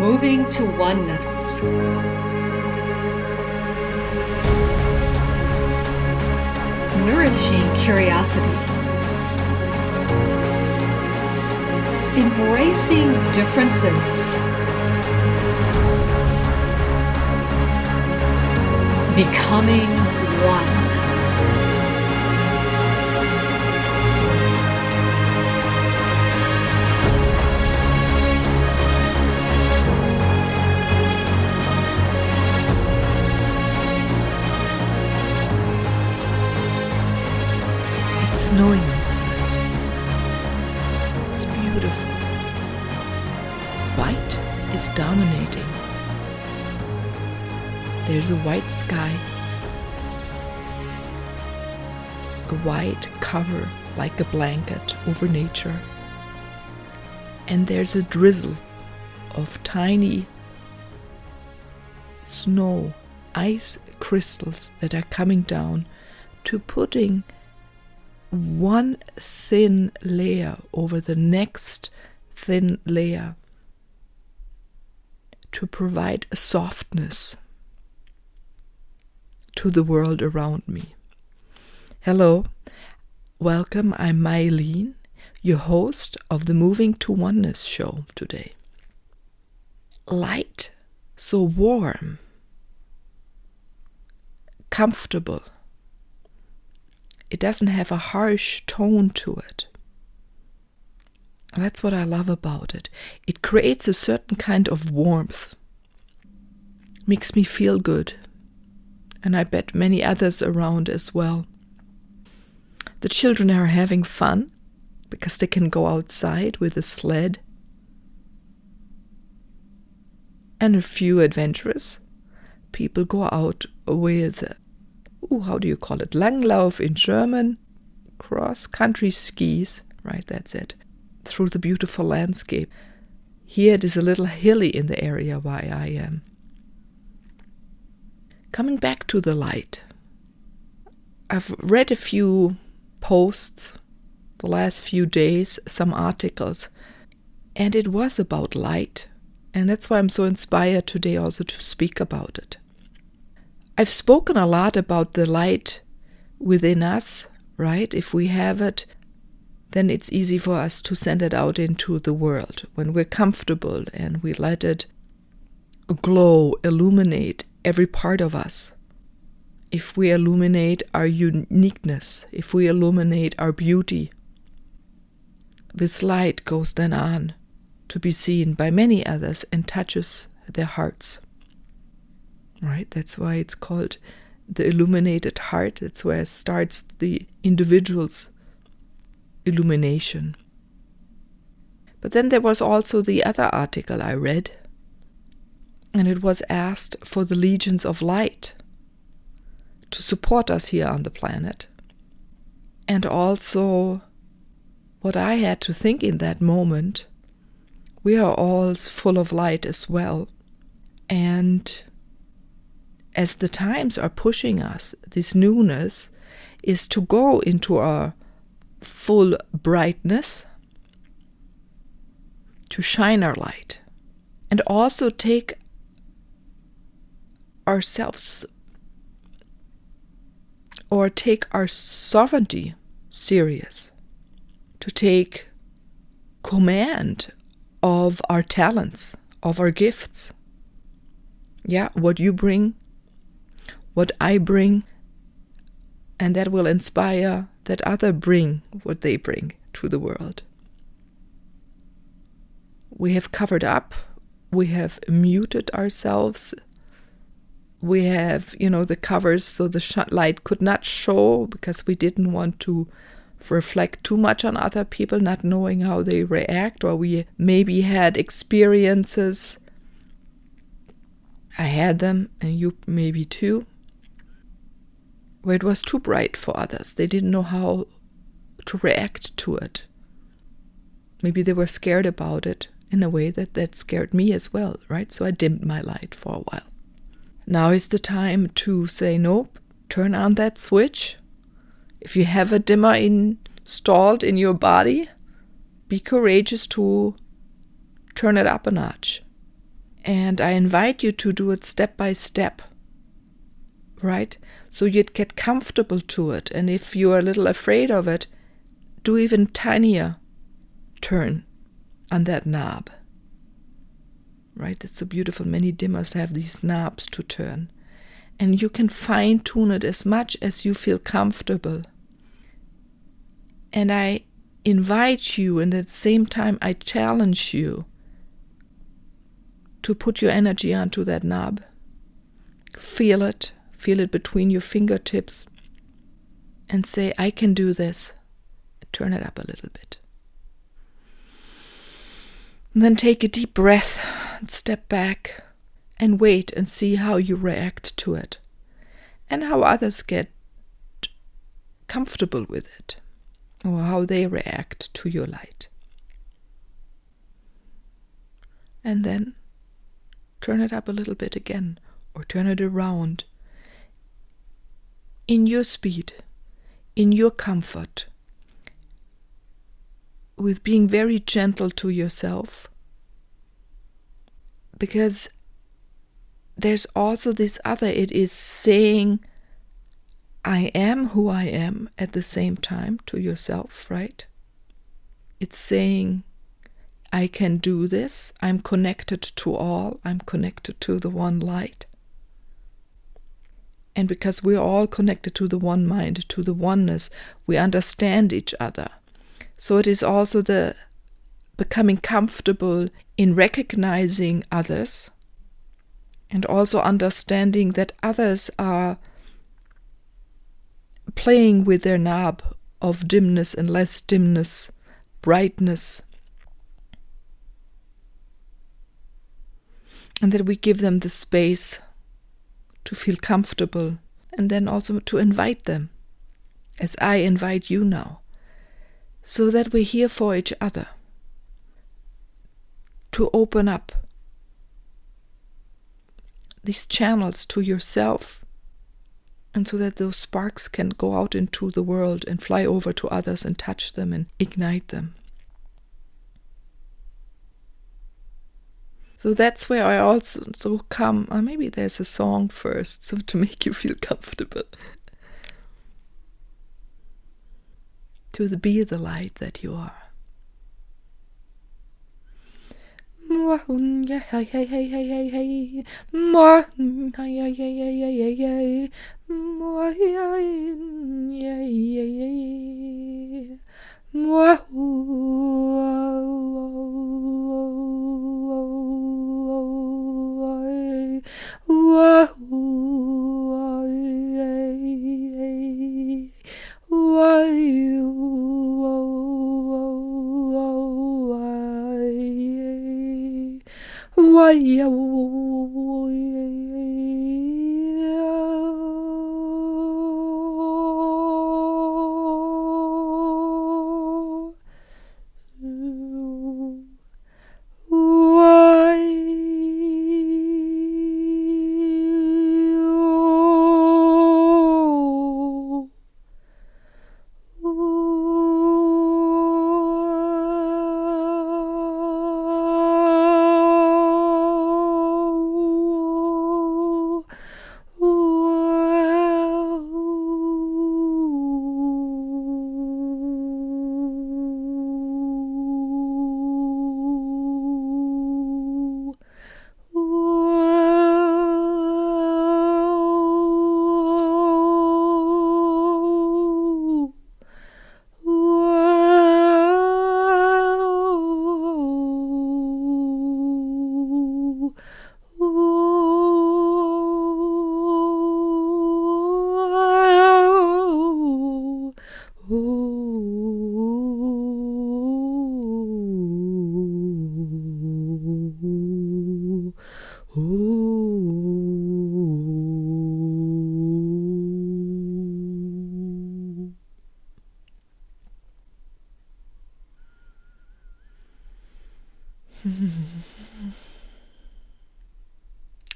Moving to Oneness. Nourishing curiosity. Embracing differences. Becoming one. It's snowing outside. It's beautiful. White is dominating. There's a white sky, a white cover like a blanket over nature, and there's a drizzle of tiny snow, ice crystals that are coming down to putting one thin layer over the next thin layer to provide a softness to the world around me. Hello, welcome. I'm Meilin, your host of the Moving to Oneness show today. Light, so warm, comfortable. It doesn't have a harsh tone to it. That's what I love about it. It creates a certain kind of warmth. Makes me feel good. And I bet many others around as well. The children are having fun because they can go outside with a sled. And a few adventurous people go out with how do you call it? Langlauf in German. Cross-country skis. Right, that's it. Through the beautiful landscape. Here it is a little hilly in the area where I am. Coming back to the light. I've read a few posts the last few days, some articles, and it was about light. And that's why I'm so inspired today also to speak about it. I've spoken a lot about the light within us, right? If we have it, then it's easy for us to send it out into the world when we're comfortable and we let it glow, illuminate every part of us. If we illuminate our uniqueness, if we illuminate our beauty, this light goes then on to be seen by many others and touches their hearts. Right? That's why it's called the illuminated heart. That's where it starts the individual's illumination. But then there was also the other article I read, and it was asked for the legions of light to support us here on the planet. And also what I had to think in that moment, we are all full of light as well. And as the times are pushing us, this newness is to go into our full brightness, to shine our light, and also take ourselves or take our sovereignty serious, to take command of our talents, of our gifts. Yeah, what you bring, what I bring, and that will inspire that other bring what they bring to the world. We have covered up, we have muted ourselves, we have, the covers so the light could not show because we didn't want to reflect too much on other people, not knowing how they react, or we maybe had experiences. I had them, and you maybe too, where it was too bright for others. They didn't know how to react to it. Maybe they were scared about it in a way that scared me as well, right? So I dimmed my light for a while. Now is the time to say, nope, turn on that switch. If you have a dimmer installed in your body, be courageous to turn it up a notch And I invite you to do it step by step, right? So you'd get comfortable to it. And if you're a little afraid of it, do even tinier turn on that knob, right? It's so beautiful. Many dimmers have these knobs to turn. And you can fine tune it as much as you feel comfortable. And I invite you, and at the same time I challenge you to put your energy onto that knob. Feel it between your fingertips, and say, I can do this. Turn it up a little bit. And then take a deep breath and step back and wait and see how you react to it and how others get comfortable with it or how they react to your light. And then turn it up a little bit again or turn it around in your speed, in your comfort, with being very gentle to yourself. Because there's also this other, it is saying, I am who I am at the same time to yourself, right? It's saying, I can do this, I'm connected to all, I'm connected to the one light. And because we're all connected to the one mind, to the oneness, we understand each other. So it is also the becoming comfortable in recognizing others and also understanding that others are playing with their knob of dimness and less dimness, brightness. And that we give them the space to feel comfortable, and then also to invite them, as I invite you now, so that we're here for each other, to open up these channels to yourself, and so that those sparks can go out into the world and fly over to others and touch them and ignite them. So that's where I also come, or maybe there's a song first, so to make you feel comfortable. To be the light that you are.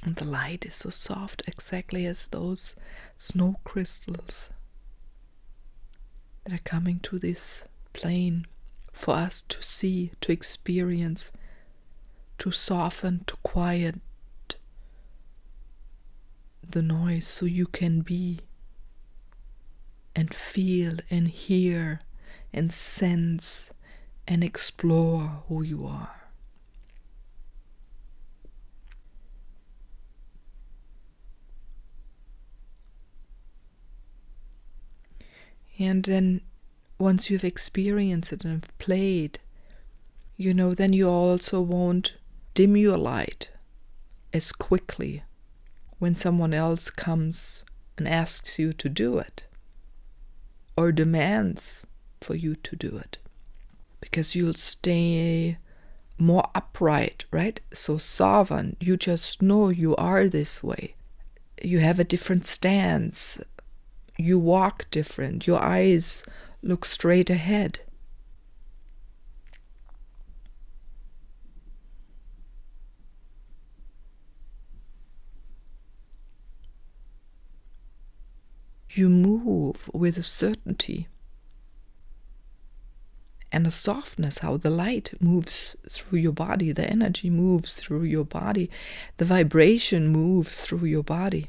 And the light is so soft, exactly as those snow crystals that are coming to this plane for us to see, to experience, to soften, to quiet the noise so you can be and feel and hear and sense and explore who you are. And then once you've experienced it and have played, then you also won't dim your light as quickly when someone else comes and asks you to do it or demands for you to do it. Because you'll stay more upright, right? So sovereign. You just know you are this way. You have a different stance. You walk different. Your eyes look straight ahead. You move with a certainty and a softness, how the light moves through your body, the energy moves through your body, the vibration moves through your body.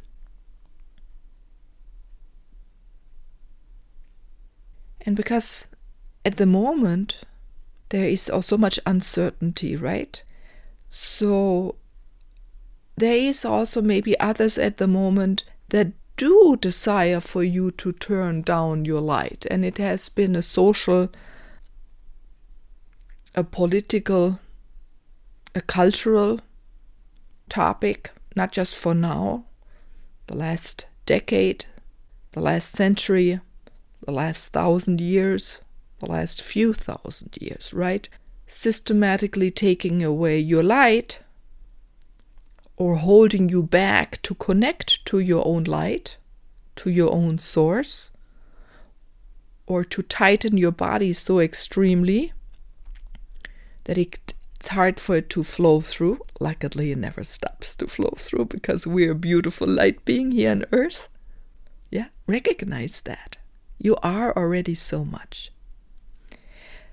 And because at the moment there is also much uncertainty, right? So there is also maybe others at the moment that do desire for you to turn down your light. And it has been a social, a political, a cultural topic, not just for now, the last decade, the last century, the last 1,000 years, the last few thousand years, right? Systematically taking away your light or holding you back to connect to your own light, to your own source, or to tighten your body so extremely that it's hard for it to flow through. Luckily, it never stops to flow through because we're a beautiful light being here on earth. Yeah, recognize that. You are already so much.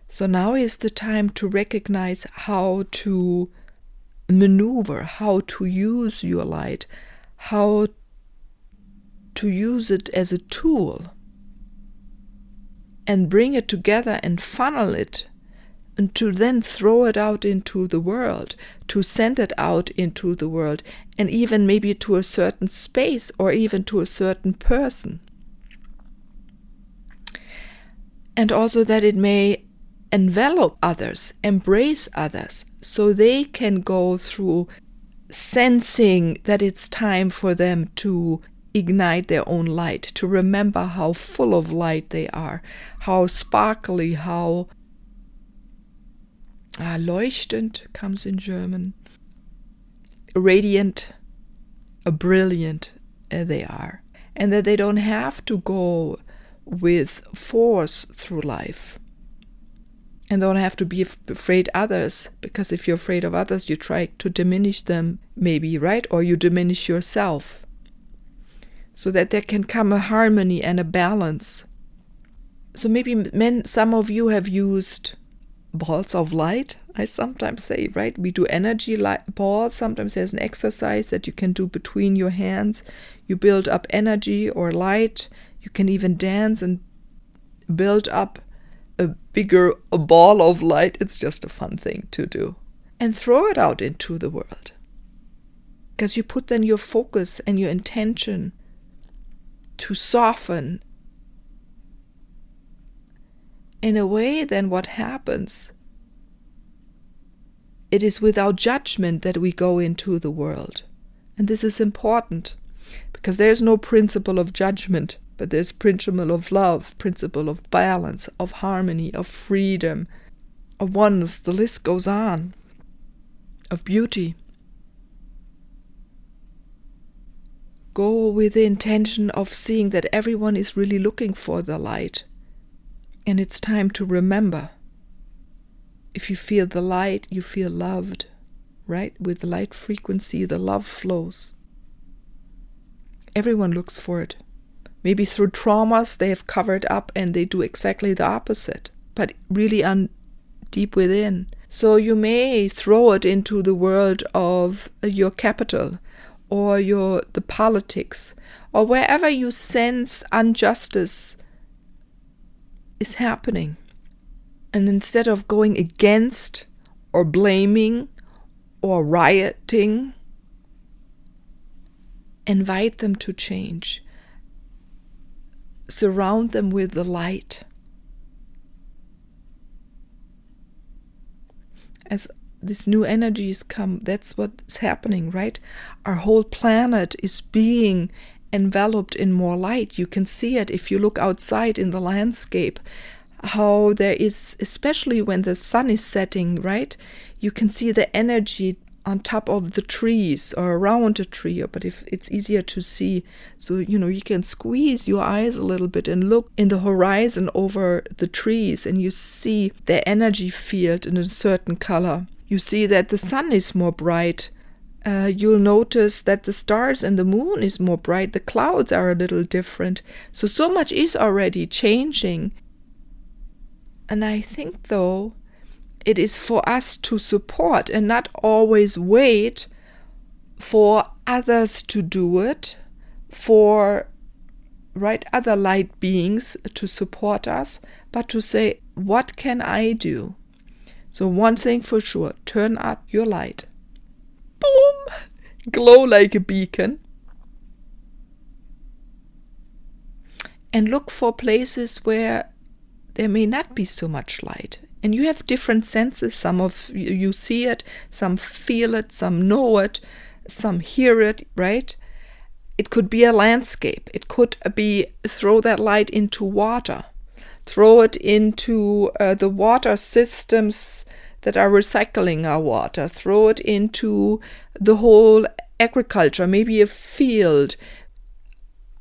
So now is the time to recognize how to maneuver, how to use your light, how to use it as a tool and bring it together and funnel it and to then throw it out into the world, to send it out into the world, and even maybe to a certain space or even to a certain person. And also that it may envelop others, embrace others, so they can go through sensing that it's time for them to ignite their own light, to remember how full of light they are, how sparkly, how leuchtend comes in German, radiant, brilliant they are, and that they don't have to go with force through life and don't have to be afraid others, because if you're afraid of others you try to diminish them maybe, right? Or you diminish yourself, so that there can come a harmony and a balance. So maybe some of you have used balls of light, I sometimes say, right? We do energy light balls. Sometimes there's an exercise that you can do between your hands. You build up energy or light. You can even dance and build up a ball of light. It's just a fun thing to do. And throw it out into the world. Because you put then your focus and your intention to soften. In a way, then what happens? It is without judgment that we go into the world. And this is important, because there's no principle of judgment, but there's principle of love, principle of balance, of harmony, of freedom, of oneness. The list goes on, of beauty. Go with the intention of seeing that everyone is really looking for the light. And it's time to remember. If you feel the light, you feel loved, right? With the light frequency, the love flows. Everyone looks for it. Maybe through traumas they have covered up and they do exactly the opposite. But really deep within, So you may throw it into the world of your capital or the politics or wherever you sense injustice is happening. And instead of going against or blaming or rioting, invite them to change. Surround them with the light. As these new energies come, that's what's happening, right? Our whole planet is being enveloped in more light. You can see it if you look outside in the landscape, how there is, especially when the sun is setting, right? You can see the energy on top of the trees or around a tree, but if it's easier to see, so you can squeeze your eyes a little bit and look in the horizon over the trees, and you see the energy field in a certain color. You see that the sun is more bright. You'll notice that the stars and the moon is more bright. The clouds are a little different. So much is already changing. And I think, though, it is for us to support and not always wait for others to do it, for other light beings to support us, but to say, what can I do? So one thing for sure, turn up your light. Boom! Glow like a beacon. And look for places where there may not be so much light. And you have different senses. Some of you see it, some feel it, some know it, some hear it, right? It could be a landscape. It could be throw that light into water. Throw it into the water systems that are recycling our water. Throw it into the whole agriculture, maybe a field,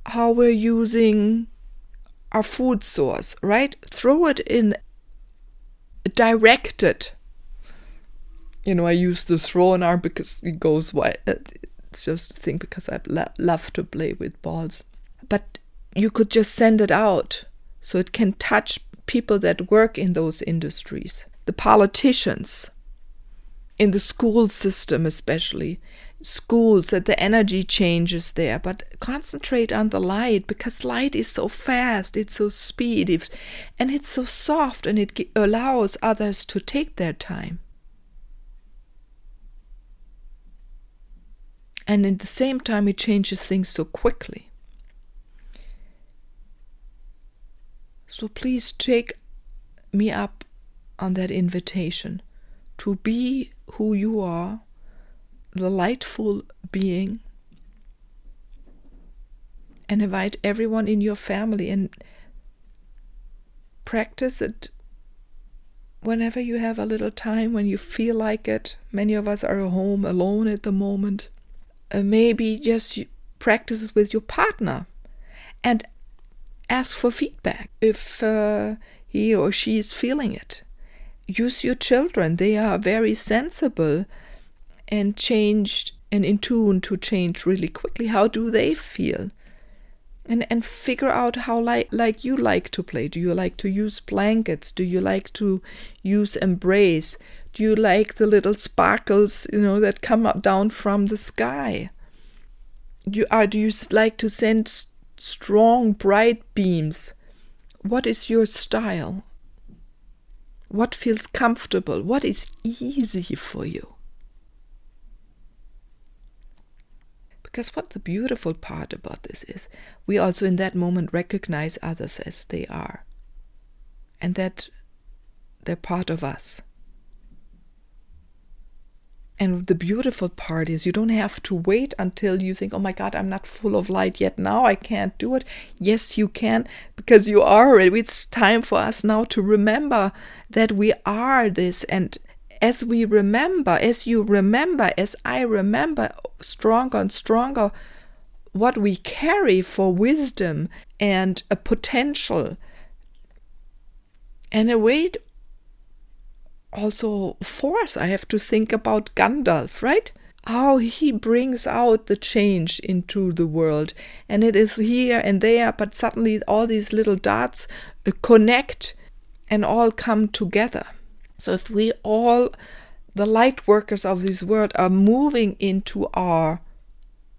how we're using our food source, right? Throw it in. Direct it. I use the throw an arm because it goes wide. It's just a thing because I love to play with balls. But you could just send it out so it can touch people that work in those industries. The politicians, in the school system especially. Schools, that the energy changes there, but concentrate on the light, because light is so fast, it's so speedy, and it's so soft, and it allows others to take their time. And at the same time, it changes things so quickly. So please take me up on that invitation to be who you are, the lightful being, and invite everyone in your family and practice it whenever you have a little time, when you feel like it. Many of us are home alone at the moment. Maybe just practice it with your partner and ask for feedback if he or she is feeling it. Use your children. They are very sensible and changed and in tune to change really quickly. How do they feel? And figure out how like you like to play. Do you like to use blankets? Do you like to use embrace? Do you like the little sparkles, that come up down from the sky? Do you like to send strong, bright beams? What is your style? What feels comfortable? What is easy for you? Because what the beautiful part about this is, we also in that moment recognize others as they are, and that they're part of us. And the beautiful part is, you don't have to wait until you think, oh my God, I'm not full of light yet. Now I can't do it. Yes, you can, because you are already. It's time for us now to remember that we are this. And as we remember, as you remember, as I remember, stronger and stronger, what we carry for wisdom and a potential, and a way also force. I have to think about Gandalf, right? How he brings out the change into the world, and it is here and there, but suddenly all these little dots connect and all come together. So if we all, the light workers of this world, are moving into our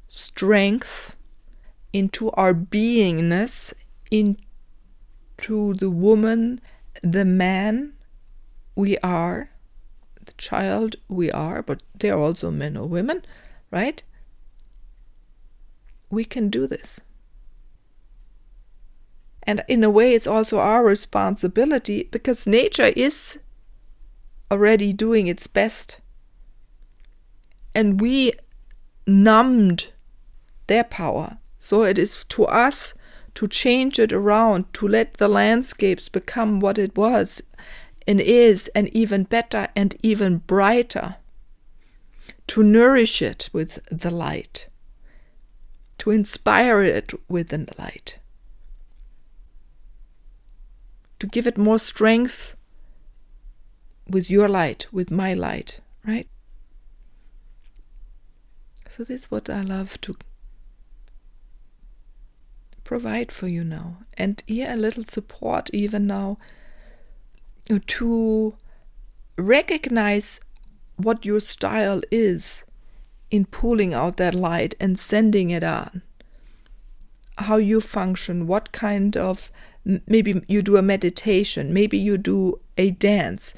strength, into our beingness, into the woman, the man we are, the child we are, but they're also men or women, right? We can do this. And in a way, it's also our responsibility, because nature is already doing its best. And we numbed their power. So it is to us to change it around, to let the landscapes become what it was and is, and even better and even brighter. To nourish it with the light. To inspire it with the light. To give it more strength with your light, with my light, right? So this is what I love to provide for you now. And here a little support even now to recognize what your style is in pulling out that light and sending it on. How you function, what kind of, maybe you do a meditation, maybe you do a dance,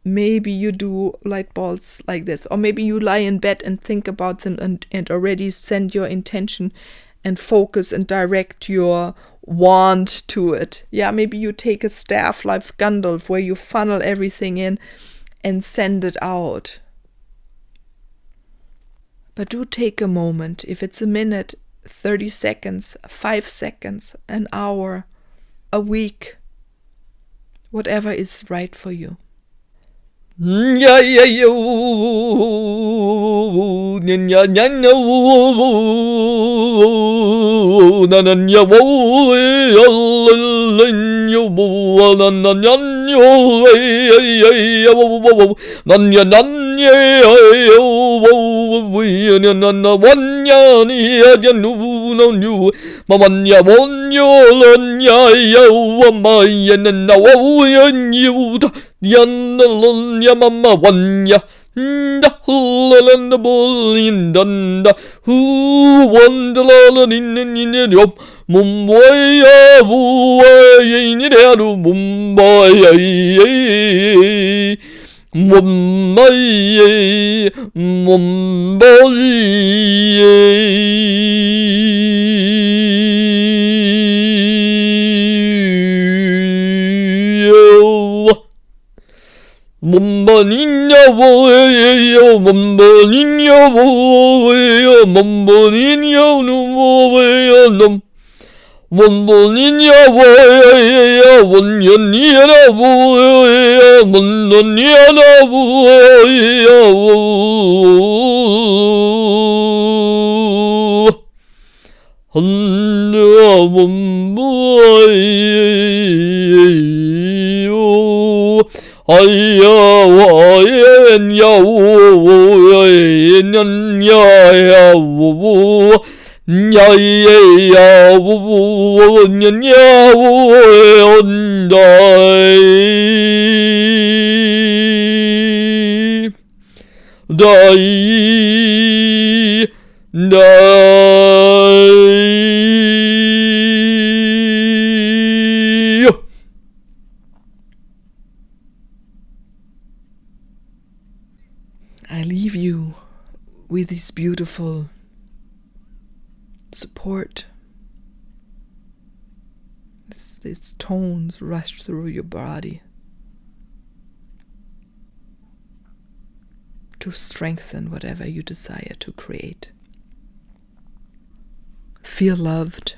maybe you do light balls like this, or maybe you lie in bed and think about them and already send your intention and focus and direct your wand to it. Yeah, maybe you take a staff like Gandalf where you funnel everything in and send it out. But do take a moment, if it's a minute, 30 seconds, 5 seconds, an hour, a week, whatever is right for you. I leave you with this beautiful support. These tones rush through your body to strengthen whatever you desire to create. Feel loved.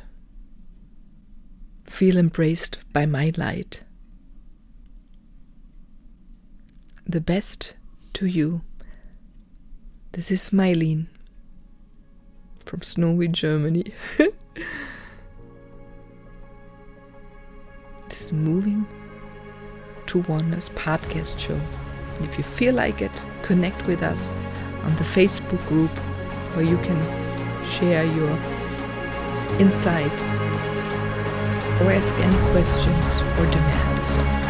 Feel embraced by my light. The best to you. This is Meilin from snowy Germany. This is Moving to Oneness podcast show. And if you feel like it, connect with us on the Facebook group where you can share your insight or ask any questions or demand a song.